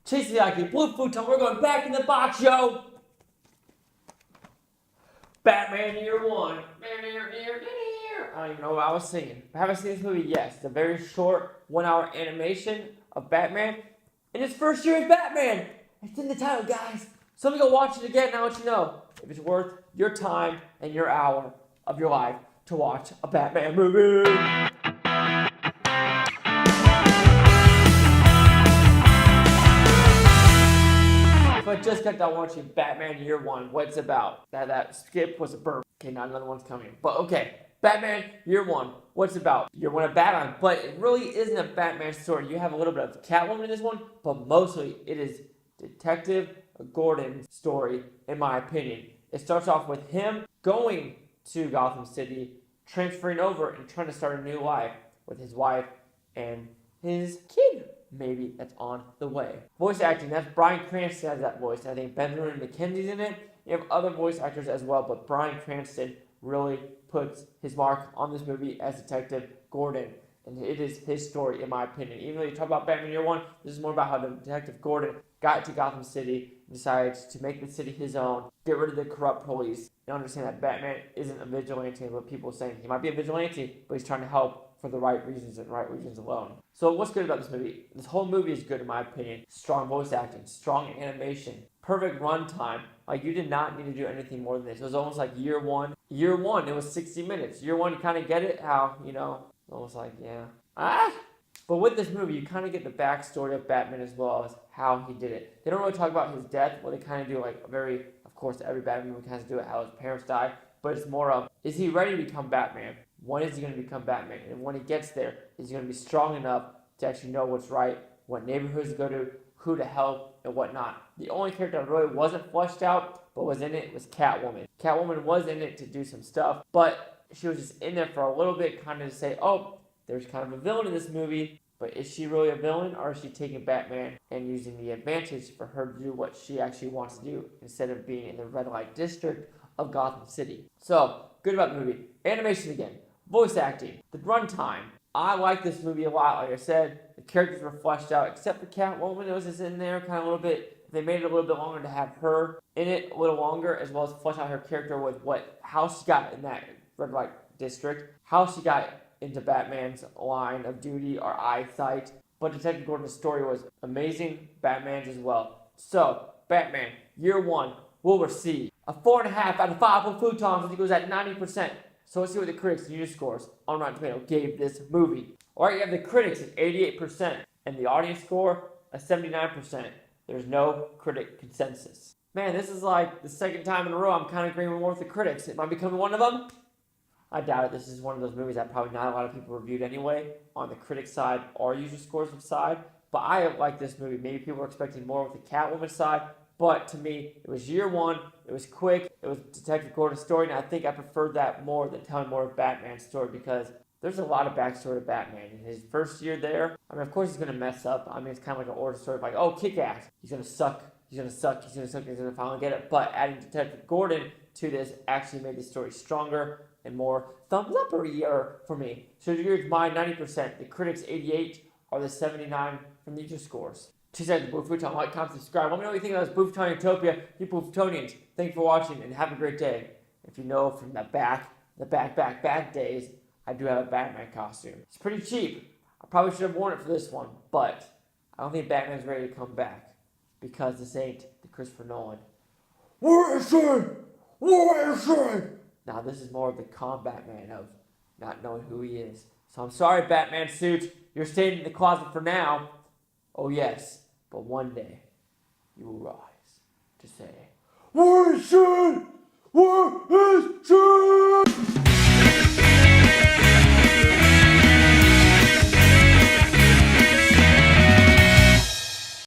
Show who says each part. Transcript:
Speaker 1: JKatee, Blue Futon, we're going back in the box, yo! Batman Year One. I don't even know what I was singing. Have I seen this movie? Yes. It's a very short 1 hour animation of Batman in his first year as Batman. It's in the title, guys. So let me go watch it again and I'll let you know if it's worth your time and your hour of your life to watch a Batman movie. So I just got done watching Batman Year One. What it's about. That skip was a burp. Okay, not another one's coming. But okay, Batman Year One. What's it about? Year One of Batman. But it really isn't a Batman story. You have a little bit of Catwoman in this one, but mostly it is Detective Gordon's story, in my opinion. It starts off with him going to Gotham City, transferring over and trying to start a new life with his wife and his kid. Maybe that's on the way. Voice acting, that's Bryan Cranston has that voice. I think Benjamin McKenzie's in it. You have other voice actors as well, but Bryan Cranston really puts his mark on this movie as Detective Gordon. And it is his story, in my opinion. Even though you talk about Batman Year One, this is more about how Detective Gordon got to Gotham City, decided to make the city his own, get rid of the corrupt police, and understand that Batman isn't a vigilante, but people are saying he might be a vigilante, but he's trying to help for the right reasons and right reasons alone. So what's good about this movie? This whole movie is good in my opinion. Strong voice acting, strong animation, perfect runtime. Like you did not need to do anything more than this. It was almost like Year One. Year One, it was 60 minutes. Year One, you kind of get it, how, almost like, yeah. But with this movie, you kind of get the backstory of Batman as well as how he did it. They don't really talk about his death, but they kind of do like a very, of course, every Batman movie kind of do it, how his parents died. But it's more of, is he ready to become Batman? When is he going to become Batman? And when he gets there, is he going to be strong enough to actually know what's right, what neighborhoods to go to, who to help, and whatnot? The only character that really wasn't fleshed out, but was in it, was Catwoman. Catwoman was in it to do some stuff, but she was just in there for a little bit, kind of to say, oh, there's kind of a villain in this movie, but is she really a villain, or is she taking Batman and using the advantage for her to do what she actually wants to do, instead of being in the red light district of Gotham City? So, good about the movie. Animation again. Voice acting, the runtime. I like this movie a lot. Like I said, the characters were fleshed out, except for Catwoman. It was just in there kind of a little bit. They made it a little bit longer to have her in it a little longer, as well as flesh out her character with how she got in that red light district, how she got into Batman's line of duty or eyesight. But Detective Gordon's story was amazing. Batman's as well. So, Batman, Year One, will receive a 4.5 out of 5 with Futons. I think it was at 90%. So let's see what the critics and user scores on Rotten Tomatoes gave this movie. Alright, you have the critics at 88% and the audience score at 79%. There's no critic consensus. Man, this is like the second time in a row I'm kind of agreeing more with the critics. Am I becoming one of them? I doubt it. This is one of those movies that probably not a lot of people reviewed anyway on the critic side or user scores side. But I like this movie. Maybe people were expecting more with the Catwoman side. But to me, it was Year One, it was quick, it was Detective Gordon's story, and I think I preferred that more than telling more of Batman's story because there's a lot of backstory to Batman. In his first year there, of course he's going to mess up. It's kind of like an origin story of like, oh, Kick-Ass, he's going to suck, he's going to finally get it. But adding Detective Gordon to this actually made the story stronger and more thumbs up-er for me. So you agree with my 90%, the critics 88 are the 79 from the user scores. She said the Blue Futon, like, comment, subscribe. Let me know what you think of this Blue Futon Utopia. You Blue Futonians, thank you for watching and have a great day. If you know from the back days, I do have a Batman costume. It's pretty cheap. I probably should have worn it for this one, but I don't think Batman's ready to come back because this ain't the Christopher Nolan. Where is he? Where is he? Now this is more of the calm Batman of not knowing who he is. So I'm sorry, Batman suit. You're staying in the closet for now. Oh yes, but one day you will rise to say, where is she? Where is she?